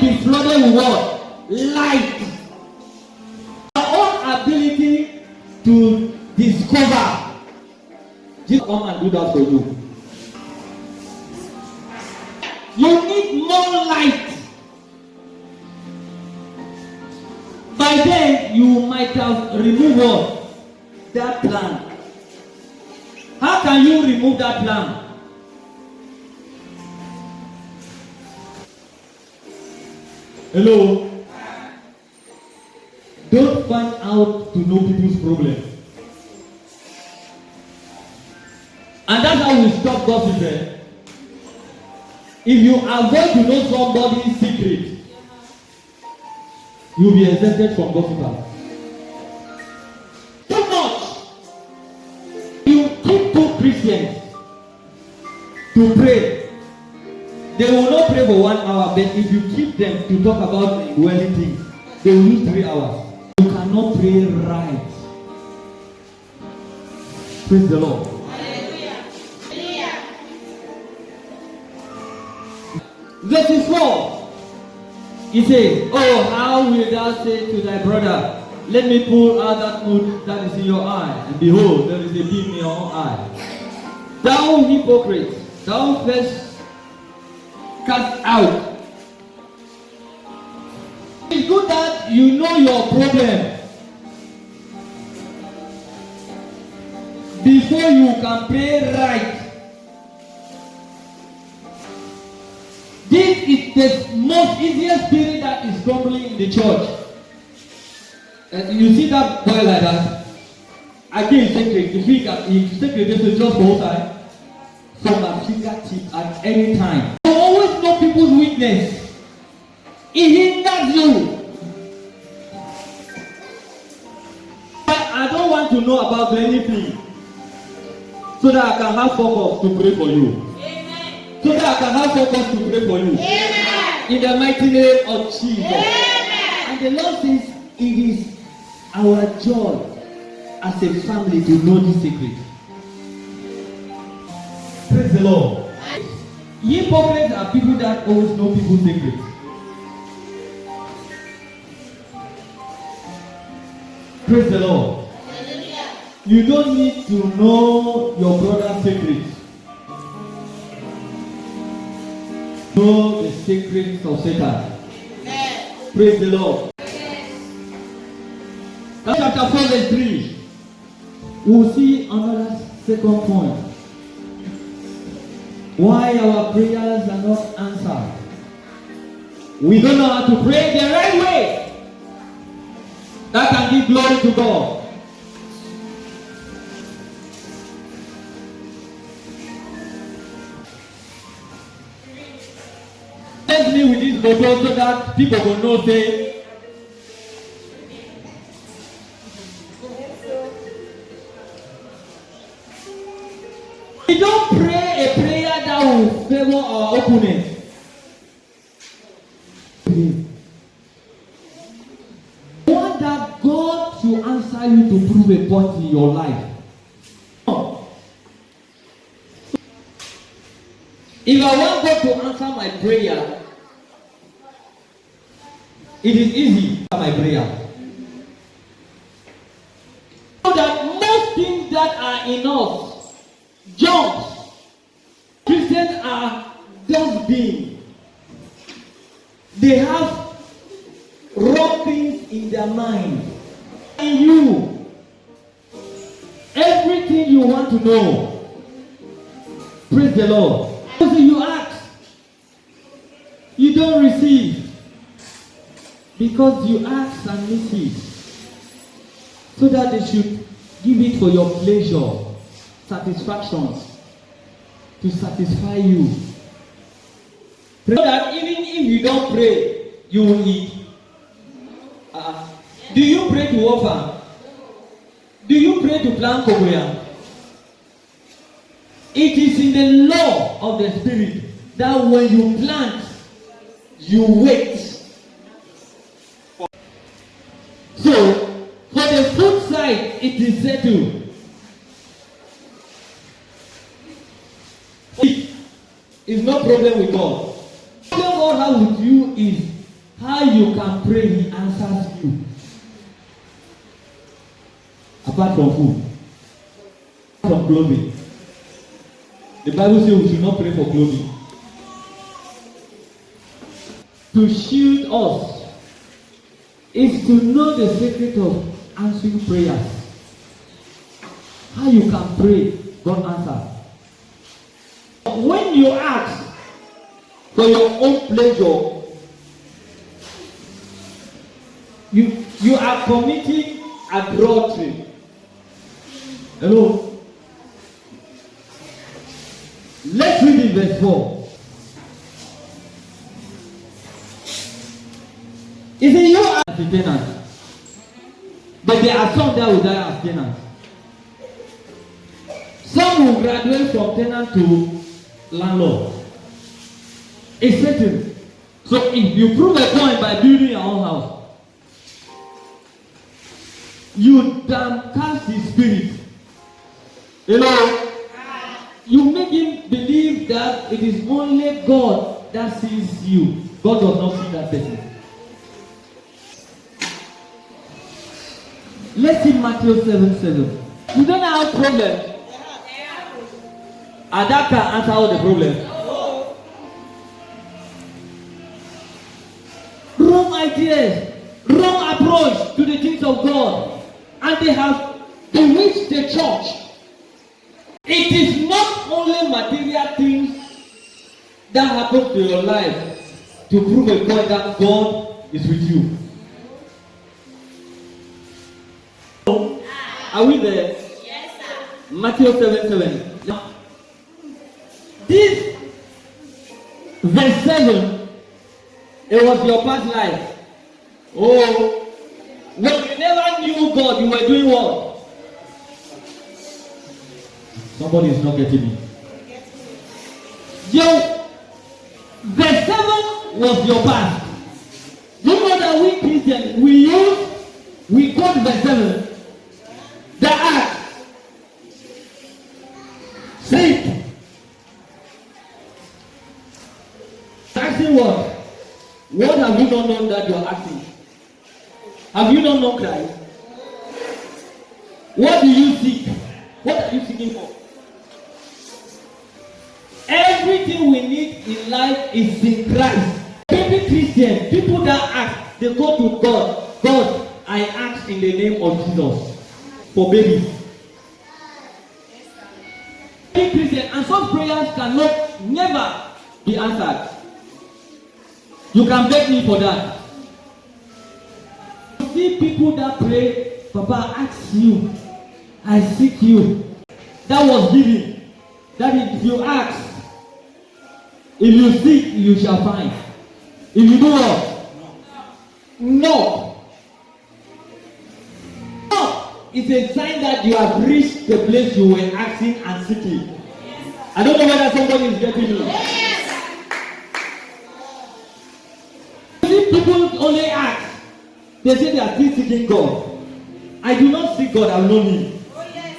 Be flooded with what? Light. Our own ability to discover. Jesus come and do that for you. You need more light. By then, you might have removed what? That plan. How can you remove that plan? Hello? Don't find out to know people's problem. And that's how we stop gossiping. If you avoid to know somebody's secret, you'll be exempted from gossiping. Too much. You keep two Christians to pray. They will not pray for 1 hour, but if you keep them to talk about worldly things, they will use 3 hours. You cannot pray right. Praise the Lord. Verse 4, he says, oh, how will thou say to thy brother, let me pull out that mote that is in your eye, and behold, there is a beam in your own eye. Thou hypocrite, thou first cast out. It's good that you know your problem before you can pray right. This is the most easiest spirit that is crumbling in the church. You see that boy like that? Again, secret. If secret is just go outside from a fingertip at any time. You always know people's weakness. It hinders you. I don't want to know about anything so that I can have focus to pray for you. So that I can have focus to pray for you. Amen. In the mighty name of Jesus. Amen. And the Lord says it is our joy as a family to know this secret. Praise the Lord. Hypocrites are people that always know people's secrets. Praise the Lord. You don't need to know your brother's secrets. Know the secrets of Satan. Amen. Praise the Lord. Chapter 4 verse 3. We'll see another second point. Why our prayers are not answered. We don't know how to pray the right way. That can give glory to God. Let's me with this photo so that people will know say we don't pray a prayer that will favor our opponent. We want that God to answer you to prove a point in your life. If I want God to answer my prayer, it is easy for my prayer. So that most things that are in us, jobs, Christians are just being. They have wrong things in their mind. In you, everything you want to know. Praise the Lord. So you ask, you don't receive, because you ask and miss it, so that they should give it for your pleasure, satisfactions, to satisfy you. So that even if you don't pray, you will eat. Do you pray to offer? Do you pray to plant cocoa? It is in the law of the Spirit that when you plant, you wait. So, for the food side, it is settled. It is no problem with God. The problem God has with you is how you can pray, he answers you. Apart from food, from clothing. The Bible says we should not pray for clothing. To shield us is to know the secret of answering prayers. How you can pray, God answer. When you ask for your own pleasure, you are committing adultery. Hello? Let's read in verse 4. He said, you are the tenant. But there are some that will die as tenants. Some will graduate from tenant to landlord. It's certain. So if you prove a point by building your own house, you damn cast his spirit. You know, you make him believe that it is only God that sees you. God does not see that person. Let's see Matthew 7:7. You don't have problems. And that can answer all the problems. Wrong ideas, wrong approach to the things of God, and they have bewitched the church. It is not only material things that happen to your life to prove a point that God is with you. Are we there? Yes, sir. Matthew 7:7. Now, this verse 7, it was your past life. Oh, when you never knew God, you were doing what? Somebody is not getting me. Yo, verse 7 was your past. You know that we Christians, we quote verse 7. The act, sleep, asking what? What have you not known that you are asking? Have you not known Christ? What do you seek? What are you seeking for? Everything we need in life is in Christ. Every Christian, people that ask, they go to God. God, I ask in the name of Jesus. For babies. Every Christian, and some prayers cannot never be answered. You can beg me for that. You see people that pray, Papa, I ask you, I seek you. That was giving. That if you ask, if you seek, you shall find. If you do what? No. It's a sign that you have reached the place you were asking and seeking. Yes, I don't know whether somebody is getting me. Yes. If people only ask, they say they are still seeking God. I do not seek God, I know Him. Oh, yes.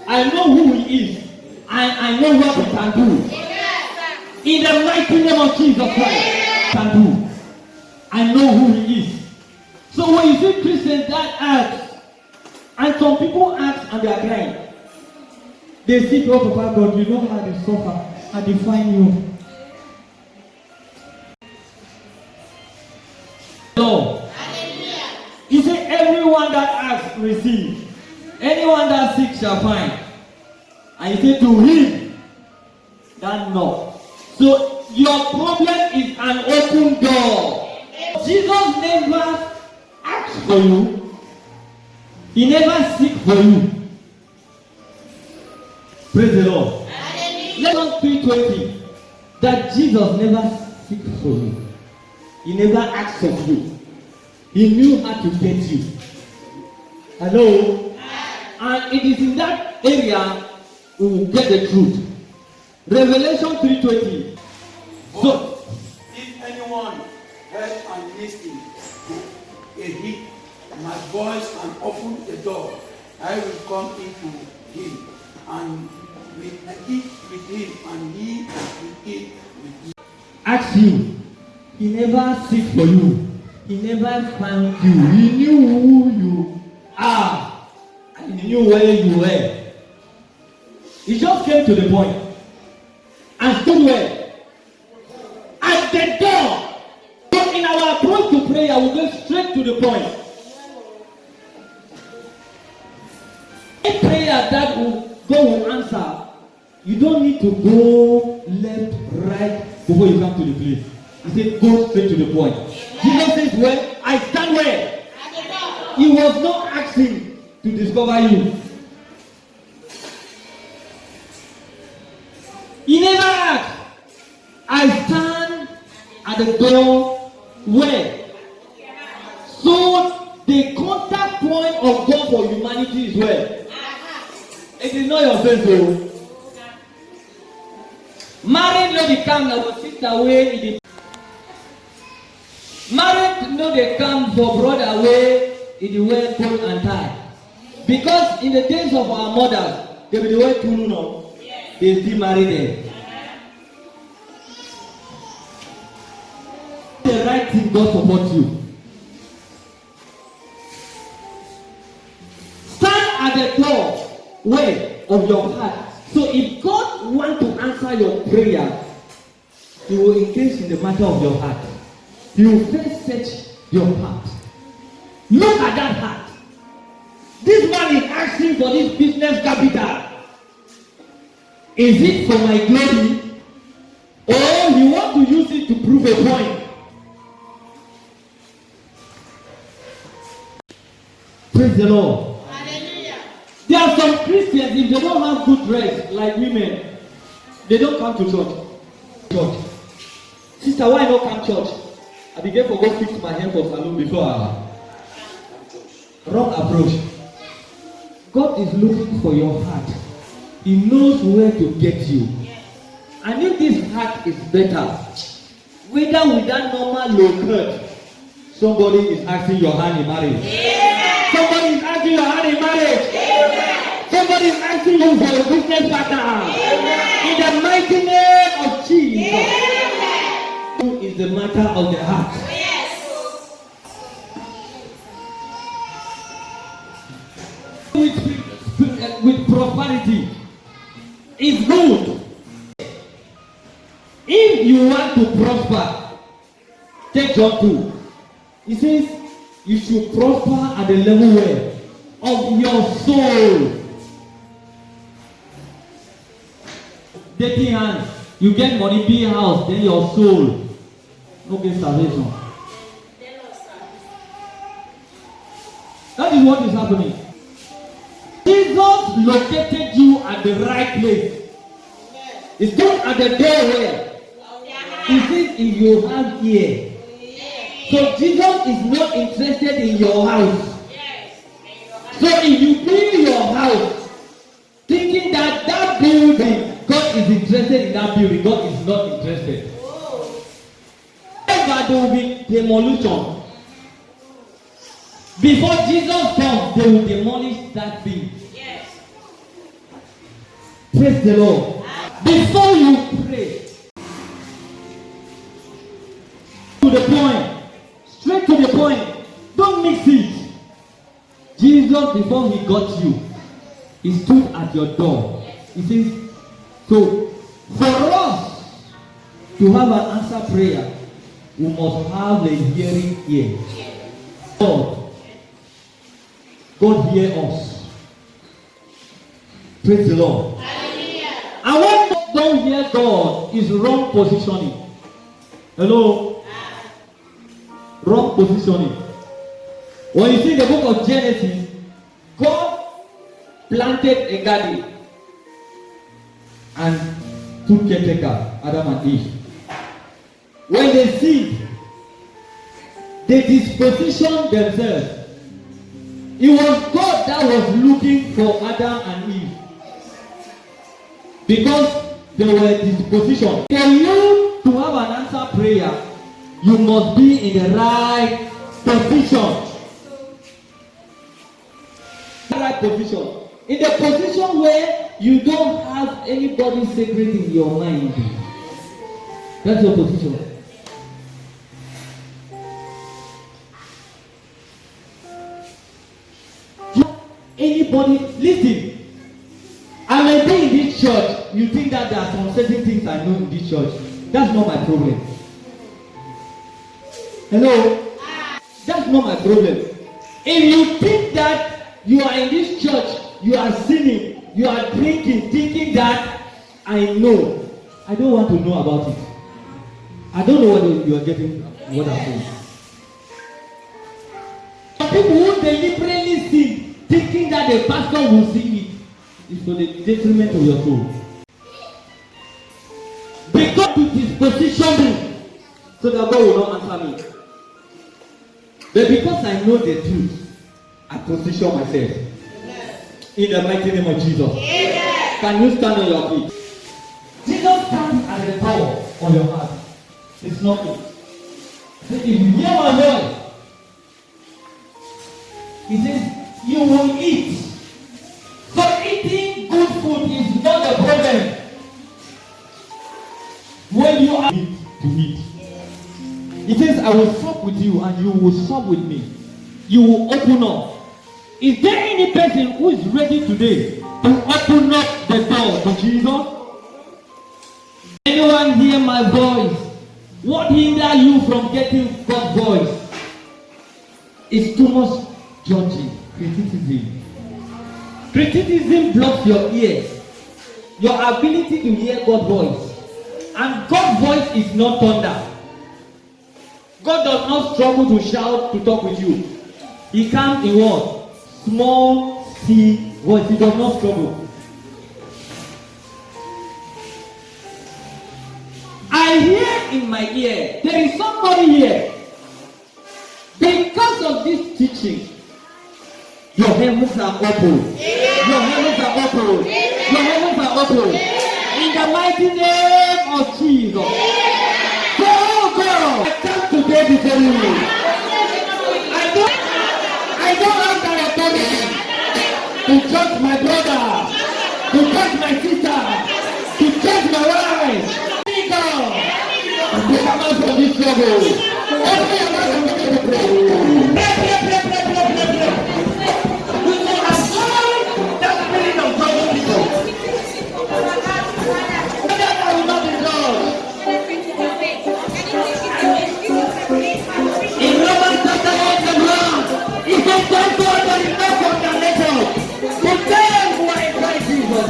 I know who He is. I know what He can do. Yes. In the mighty name of Jesus Christ, yes. Can do. I know who He is. So when you see Christians that ask, and some people ask and they are crying. They say, oh Papa God, you know how they suffer, how they find you. So, you say everyone that asks receive. Anyone that seeks shall find. And you say to him that knock. So your problem is an open door. Jesus never asked for you. He never seek for you. Praise the Lord. John 3:20. That Jesus never seek for you. He never asked of you. He knew how to get you. Hello? And it is in that area we will get the truth. Revelation 3:20. So, if anyone heard and listened to a hit my voice and open the door, I will come into him and will eat with him and he will eat with me. Ask you. He never seek for you. He never found you. He knew who you are. And he knew where you were. He just came to the point and stood where? At the door. But in our approach to prayer, we go straight to the point. A prayer that God will answer, you don't need to go left, right before you come to the place. He said, go straight to the point. Jesus says, where? I stand where? He was not asking to discover you. He never asked. I stand at the door where? So the contact point of God for humanity is where? It is not your face, though. Married no dey come na for sister wey e dey. Married no dey come for brother wey e dey wear coat and tie. Because in the days of our mothers, they be dey wear tulu no. They still marry them. The right thing God support you. Stand at the door way of your heart. So if God wants to answer your prayer, He will engage in the matter of your heart. He will first search your heart. Look at that heart. This man is asking for this business capital. Is it for my glory? Or he wants to use it to prove a point? Praise the Lord. There are some Christians, if they don't have good dress, like women, they don't come to church. Sister, why not come church? I began to go fix my hair for salon before. Wrong approach. God is looking for your heart. He knows where to get you. And if this heart is better, whether with that normal low cut, somebody is asking your hand in marriage. Yeah. Somebody is asking your hand in marriage. Yeah. Somebody is asking you for a business partner. Yeah. In the mighty name of Jesus. Yeah. Who is the matter of the heart? Yes. With prosperity is good. If you want to prosper, take John 2. He says you should prosper at the level where? Of your soul. Dirty hands. You get money, be a house, then your soul. No get salvation. That is what is happening. Jesus located you at the right place. It's not at the doorway. He says if you have ear. So Jesus is not interested in your house. So if you build your house thinking that that building, God is interested in that building, God is not interested. But there will be demolition. Before Jesus comes, they will demolish that thing. Yes. Praise the Lord. Before you pray, to the point, straight to the point, don't mix it. Jesus, before he got you, he stood at your door. He says, so for us to have an answer prayer, we must have a hearing ear. God hear us. Praise the Lord. Hallelujah. And when God don't hear God, is wrong positioning. Hello? Wrong positioning. When you see the book of Genesis, God planted a garden and took caretaker, Adam and Eve. When they see, they disposition themselves. It was God that was looking for Adam and Eve. Because they were dispositioned. For you to have an answer prayer, you must be in the right position. Right position. In the position where you don't have anybody's secret in your mind. That's your position. anybody, listen. I may be in this church, you think that there are some certain things I know in this church. That's not my problem. Hello? That's not my problem. If you think that you are in this church, you are sinning, you are drinking, thinking that I know, I don't want to know about it. I don't know whether you are getting what I'm saying. Some people who deliberately sin, thinking that the pastor will see it, is for the detriment of your soul. Because to disposition me, so that God will not answer me. But because I know the truth, I position myself. In the mighty name of Jesus. Amen. Can you stand on your feet? Jesus stands at the door of your heart. It's not me. If you hear my voice, he says, you will eat. So eating good food is not the problem. When you are to eat. He says, I will sup with you and you will sup with me. You will open up. Is there any person who is ready today to open up the door to Jesus? Anyone hear my voice? What hinder you from getting God's voice? It's too much judging, criticism. Criticism blocks your ears, your ability to hear God's voice. And God's voice is not thunder. God does not struggle to shout to talk with you. He comes in what? Small, still voice. He does not struggle. I hear in my ear, there is somebody here. Because of this teaching, your heavens are open. Your heavens are open. Your heavens are open. In the mighty name of Jesus. Go, go. I come today to tell you. I don't have that authority to judge my brother, to judge my sister, to judge my wife. Take a man from this trouble. Every man from this trouble. We will avoid that spirit of trouble people. That I will not be judged. In Romans chapter 8 and 1, it says, therefore there is no condemnation to them who are in Christ Jesus.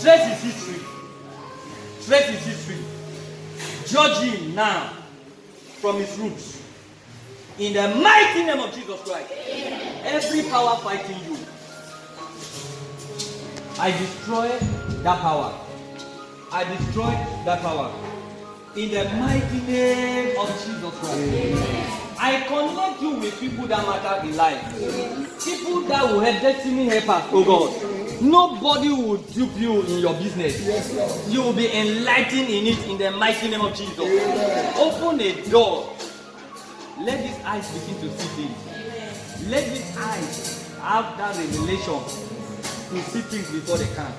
Trace his history. Trace his history. Judge him now from his roots. In the mighty name of Jesus Christ. Every power fighting you, I destroy that power. I destroy that power. In the mighty name of Jesus Christ. I connect you with people that matter in life. People that will have destiny helpers, oh God. Nobody will dupe you in your business. You will be enlightened in it in the mighty name of Jesus. Open a door. Let these eyes begin to see things. Let these eyes have that revelation to see things before they can.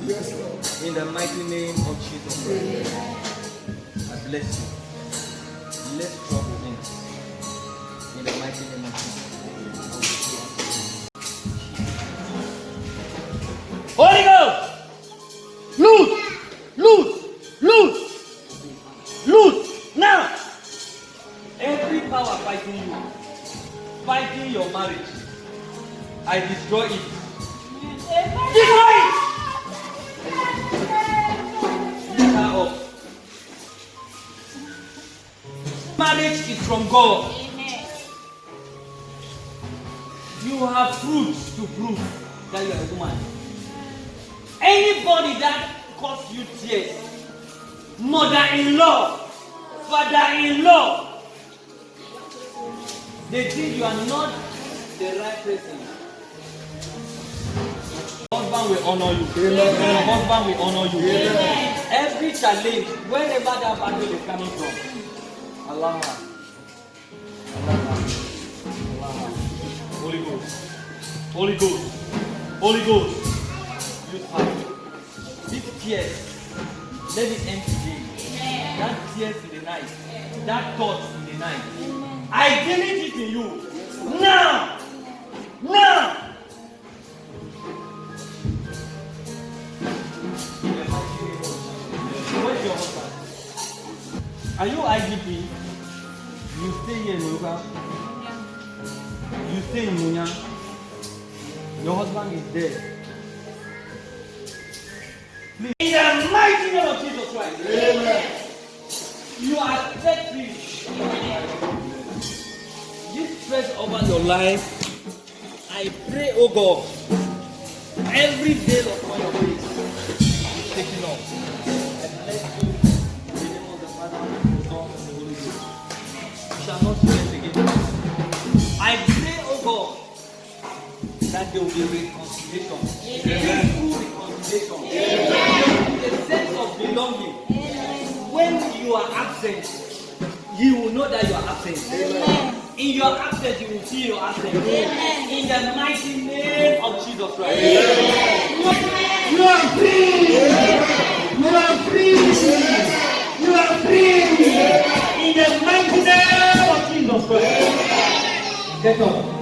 In the mighty name of Jesus Christ. I bless you. Let trouble end. In the mighty name of Jesus. Holy Ghost! Loose! Loose! Loose! Loose! Now! Every power fighting you, fighting your marriage, I destroy it. Destroy it! Lift her up. Marriage is from God. You have fruits to prove that you are a woman. Anybody that causes you tears, mother-in-law, father-in-law, they think you are not the right person. Husband will honor you. Amen. Husband will honor you. Amen. Every challenge, wherever that battle is coming from, Allah. Holy Ghost. Holy Ghost. Holy Ghost. Use fire. These tears, let it end today. that tears in the night, that thought in the night, I delete it in you. Now! Now! Where's your husband? Are you IGP? You stay here in Yoruba? You stay in Munya? Your husband is dead. Please. In the mighty name of Jesus Christ. Amen. You are set free. This stress over your life, I pray, oh God, every day upon your face is taken off. And bless you in the name of the Father, the Son, and the Holy Ghost. You shall not stress again. I pray, oh God, that there will be reconciliation. Peaceful reconciliation. A sense of belonging. When you are absent, you will know that you are absent. In your absence, you will feel your absence. In the mighty name of Jesus Christ. You are free. You are free. You are free. In the mighty name of Jesus Christ. Get up.